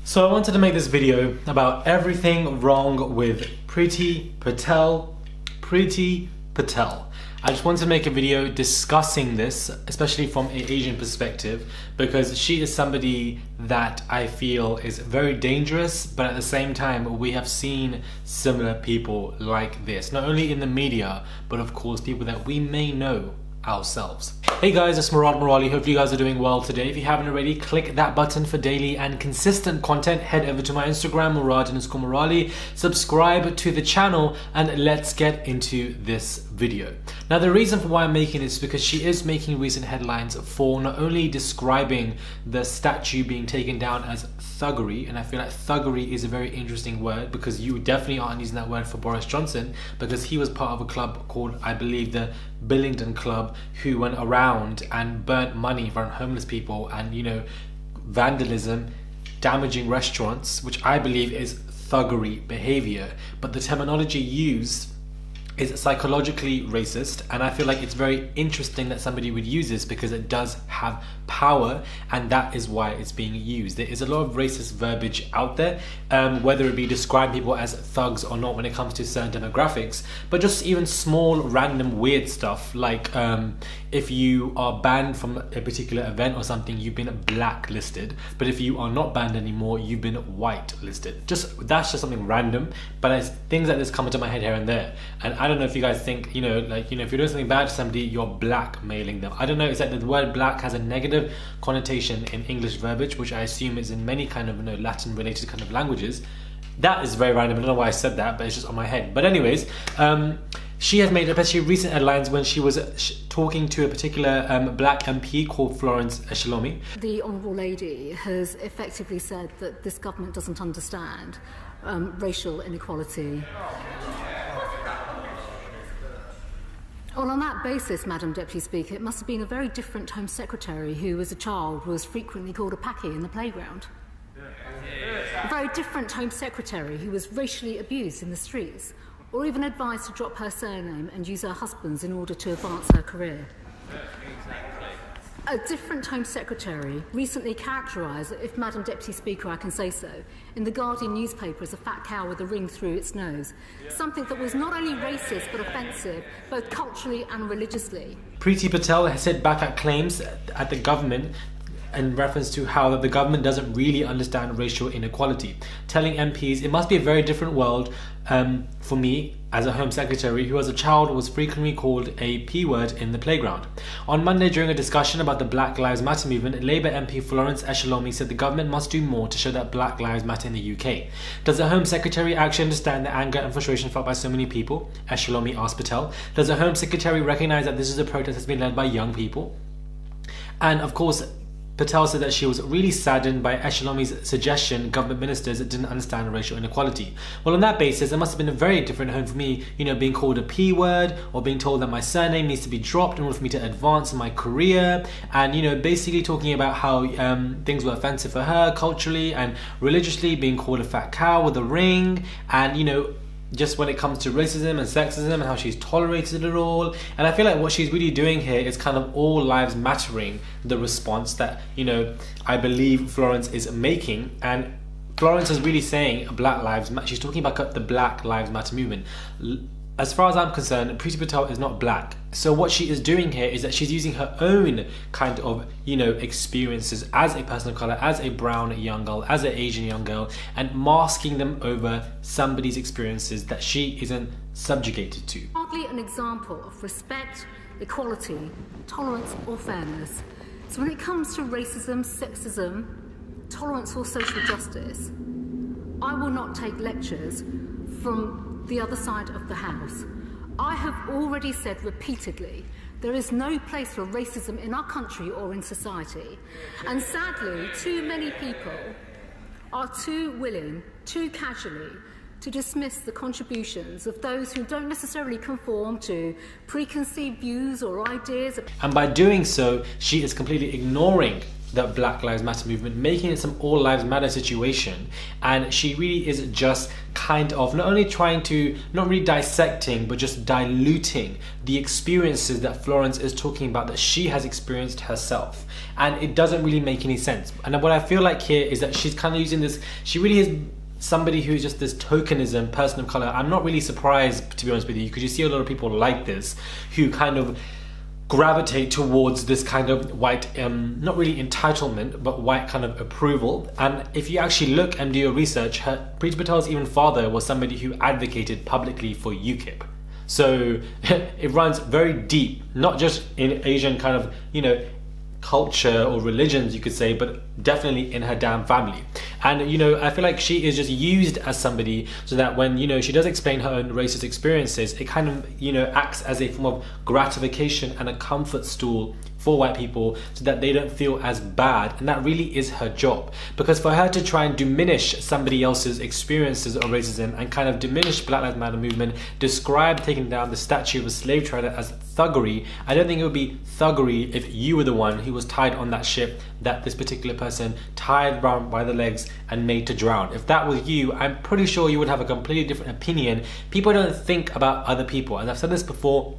So I wanted to make this video about everything wrong with Priti Patel. Priti Patel. I just wanted to make a video discussing this, especially from an Asian perspective, because she is somebody that I feel is very dangerous, but at the same time we have seen similar people like this, not only in the media, but of course people that we may know ourselves. Hey guys, it's Murad Murali. Hopefully you guys are doing well today. If you haven't already, click that button for daily and consistent content. Head over to my Instagram, Murad_Murali. Subscribe to the channel and let's get into this video. Now the reason for why I'm making this is because she is making recent headlines for not only describing the statue being taken down as thuggery, and I feel like thuggery is a very interesting word because you definitely aren't using that word for Boris Johnson, because he was part of a club called, I believe, the Billington Club, who went around and burnt money from homeless people and, you know, vandalism, damaging restaurants, which I believe is thuggery behavior. But the terminology used is psychologically racist, and I feel like it's very interesting that somebody would use this because it does have power, and that is why it's being used. There is a lot of racist verbiage out there, whether it be describing people as thugs or not when it comes to certain demographics, but just even small random weird stuff like if you are banned from a particular event or something, you've been blacklisted, but if you are not banned anymore, you've been whitelisted. That's just something random, but as things like this come into my head here and there, and I don't know if you guys think, if you're doing something bad to somebody, you're blackmailing them. I don't know, it's like the word black has a negative connotation in English verbiage, which I assume is in many kind of Latin related kind of languages. That is very random. I don't know why I said that, but it's just on my head. But anyways, she has made especially recent headlines when she was talking to a particular black MP called Florence Eshalomi. The Honourable Lady has effectively said that this government doesn't understand racial inequality. Well, on that basis, Madam Deputy Speaker, it must have been a very different Home Secretary who, as a child, was frequently called a packy in the playground. A very different Home Secretary who was racially abused in the streets, or even advised to drop her surname and use her husband's in order to advance her career. A different Home Secretary recently characterised, if Madam Deputy Speaker I can say so, in the Guardian newspaper as a fat cow with a ring through its nose. Something that was not only racist but offensive, both culturally and religiously. Priti Patel has hit back at claims at the government in reference to how that the government doesn't really understand racial inequality, telling MPs it must be a very different world for me as a Home Secretary who as a child was frequently called a P-word in the playground. On Monday, during a discussion about the Black Lives Matter movement, Labour MP Florence Eshalomi said the government must do more to show that Black Lives Matter in the UK. Does the Home Secretary actually understand the anger and frustration felt by so many people? Eshalomi asked Patel. Does the Home Secretary recognise that this is a protest that's been led by young people? And of course, Patel said that she was really saddened by Eshalomi's suggestion government ministers didn't understand racial inequality. Well, on that basis, it must have been a very different home for me, being called a P-word or being told that my surname needs to be dropped in order for me to advance in my career, and, basically talking about how things were offensive for her culturally and religiously, being called a fat cow with a ring, and, just when it comes to racism and sexism and how she's tolerated it all. And I feel like what she's really doing here is kind of all lives mattering, the response that, I believe Florence is making. And Florence is really saying Black Lives Matter. She's talking about the Black Lives Matter movement. As far as I'm concerned, Priti Patel is not black. So what she is doing here is that she's using her own kind of, experiences as a person of colour, as a brown young girl, as an Asian young girl, and masking them over somebody's experiences that she isn't subjugated to. Hardly an example of respect, equality, tolerance or fairness. So when it comes to racism, sexism, tolerance or social justice, I will not take lectures from the other side of the house. I have already said repeatedly, there is no place for racism in our country or in society. And sadly, too many people are too willing, too casually, to dismiss the contributions of those who don't necessarily conform to preconceived views or ideas. And by doing so, she is completely ignoring the Black Lives Matter movement, making it some All Lives Matter situation. And she really is just kind of not only trying to, not really dissecting, but just diluting the experiences that Florence is talking about, that she has experienced herself. And it doesn't really make any sense. And what I feel like here is that she's kind of using this, she really is somebody who's just this tokenism, person of color. I'm not really surprised, to be honest with you, because you see a lot of people like this who kind of gravitate towards this kind of white, not really entitlement, but white kind of approval. And if you actually look and do your research, Priti Patel's even father was somebody who advocated publicly for UKIP. So it runs very deep, not just in Asian kind of, you know, culture or religions, you could say, but definitely in her damn family. And you know, I feel like she is just used as somebody so that when, you know, she does explain her own racist experiences, it kind of, you know, acts as a form of gratification and a comfort stool for white people so that they don't feel as bad. And that really is her job, because for her to try and diminish somebody else's experiences of racism and kind of diminish Black Lives Matter movement, describe taking down the statue of a slave trader as thuggery, I don't think it would be thuggery if you were the one who was tied on that ship that this particular person tied around by the legs and made to drown. If that was you, I'm pretty sure you would have a completely different opinion. People don't think about other people, and I've said this before.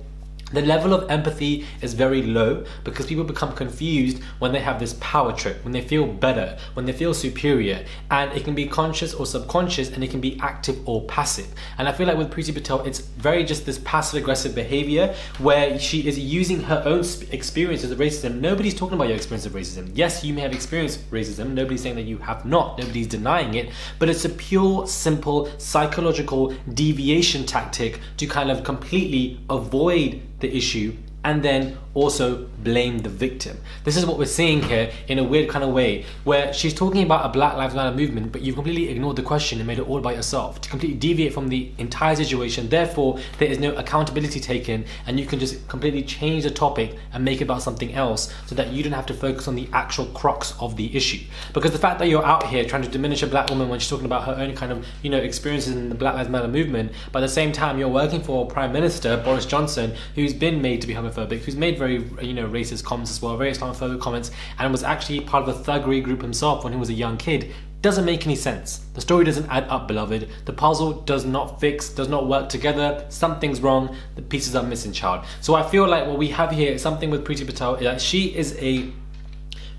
The level of empathy is very low because people become confused when they have this power trip, when they feel better, when they feel superior, and it can be conscious or subconscious, and it can be active or passive. And I feel like with Priti Patel, it's very just this passive aggressive behavior where she is using her own experiences of racism. Nobody's talking about your experience of racism. Yes, you may have experienced racism. Nobody's saying that you have not. Nobody's denying it, but it's a pure, simple, psychological deviation tactic to kind of completely avoid the issue and then also blame the victim. This is what we're seeing here in a weird kind of way, where she's talking about a Black Lives Matter movement, but you've completely ignored the question and made it all about yourself, to completely deviate from the entire situation. Therefore, there is no accountability taken, and you can just completely change the topic and make it about something else so that you don't have to focus on the actual crux of the issue. Because the fact that you're out here trying to diminish a black woman when she's talking about her own kind of, you know, experiences in the Black Lives Matter movement, but at the same time you're working for Prime Minister Boris Johnson, who's been made to be homophobic, who's made very, you know, racist comments as well, very Islamophobic comments, and was actually part of a thuggery group himself when he was a young kid. Doesn't make any sense. The story doesn't add up, beloved. The puzzle does not fix, does not work together. Something's wrong. The pieces are missing, child. So I feel like what we have here is something with Priti Patel. She is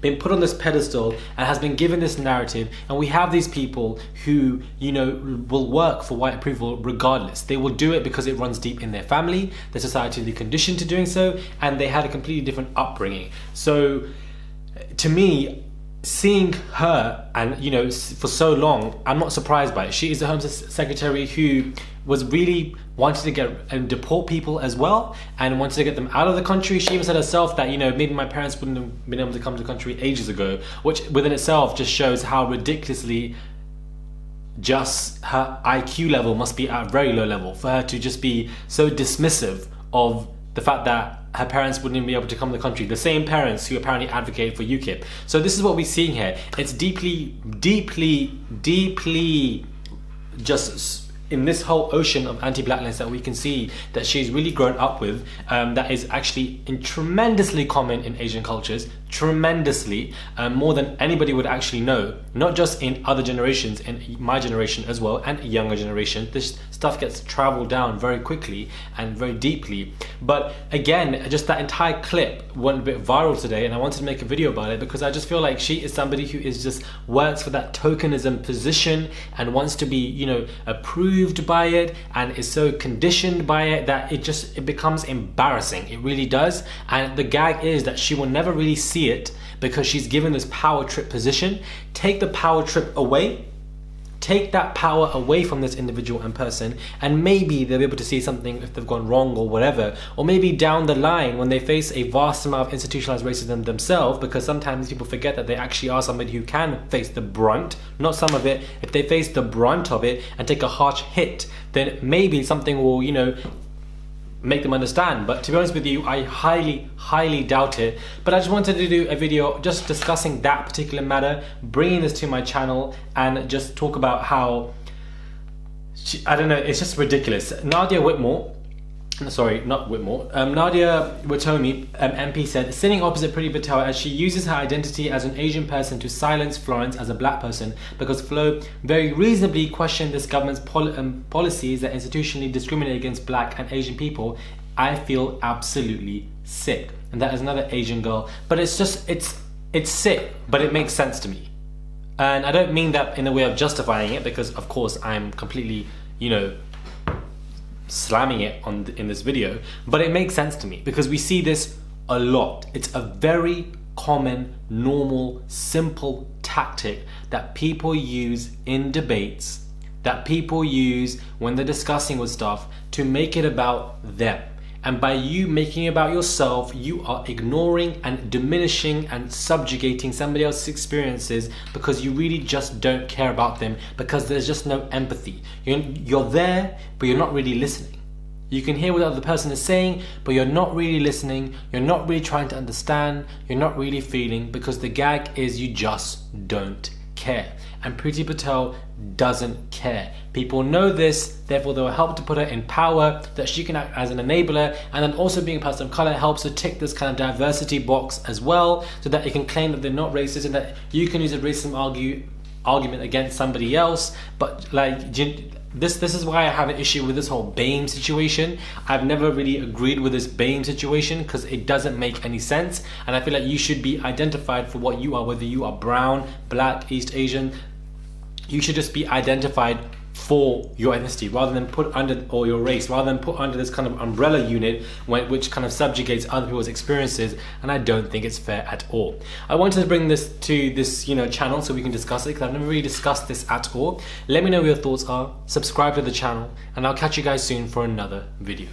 been put on this pedestal and has been given this narrative, and we have these people who, you know, will work for white approval regardless. They will do it because it runs deep in their family, they're societally conditioned to doing so, and they had a completely different upbringing. So to me, seeing her, and you know, for so long, I'm not surprised by it. She is the Home Secretary who was really wanted to get and deport people as well, and wanted to get them out of the country. She even said herself that, you know, maybe my parents wouldn't have been able to come to the country ages ago, which within itself just shows how ridiculously just her IQ level must be at a very low level for her to just be so dismissive of the fact that her parents wouldn't even be able to come to the country. The same parents who apparently advocate for UKIP. So this is what we're seeing here. It's deeply just in this whole ocean of anti-blackness that we can see that she's really grown up with, that is actually tremendously common in Asian cultures, tremendously, more than anybody would actually know, not just in other generations, in my generation as well, and younger generation. This stuff gets traveled down very quickly and very deeply. But again, just that entire clip went a bit viral today, and I wanted to make a video about it because I just feel like she is somebody who is just works for that tokenism position and wants to be, you know, approved by it, and is so conditioned by it that it becomes embarrassing. It really does. And the gag is that she will never really see it because she's given this power trip position. Take the power trip away, take that power away from this individual and person, and maybe they'll be able to see something if they've gone wrong or whatever. Or maybe down the line when they face a vast amount of institutionalized racism themselves, because sometimes people forget that they actually are somebody who can face the brunt, not some of it. If they face the brunt of it and take a harsh hit, then maybe something will, you know, make them understand. But to be honest with you, I highly doubt it. But I just wanted to do a video just discussing that particular matter, bringing this to my channel, and just talk about how I don't know, it's just ridiculous. Nadia Whitmore, sorry, not Whitmore, Nadia Watomi, MP, said, sitting opposite Priti Patel as she uses her identity as an Asian person to silence Florence as a black person, because Flo very reasonably questioned this government's policies that institutionally discriminate against black and Asian people. I feel absolutely sick. And that is another Asian girl. But it's just, it's sick, but it makes sense to me. And I don't mean that in a way of justifying it, because of course I'm completely, you know, slamming it in this video, but it makes sense to me because we see this a lot. It's a very common, normal, simple tactic that people use in debates, that people use when they're discussing with stuff to make it about them. And by you making it about yourself, you are ignoring and diminishing and subjugating somebody else's experiences because you really just don't care about them, because there's just no empathy. You're there, but you're not really listening. You can hear what the other person is saying, but you're not really listening. You're not really trying to understand. You're not really feeling, because the gag is you just don't care. And Priti Patel doesn't care. People know this, therefore they will help to put her in power, that she can act as an enabler, and then also being a person of color helps her tick this kind of diversity box as well, so that you can claim that they're not racist and that you can use a racism argument against somebody else. But like, this is why I have an issue with this whole BAME situation. I've never really agreed with this BAME situation because it doesn't make any sense, and I feel like you should be identified for what you are, whether you are brown, black, East Asian. You should just be identified for your ethnicity rather than put under, or your race, rather than put under this kind of umbrella unit which kind of subjugates other people's experiences, and I don't think it's fair at all. I wanted to bring this to this channel so we can discuss it, because I've never really discussed this at all. Let me know what your thoughts are, subscribe to the channel, and I'll catch you guys soon for another video.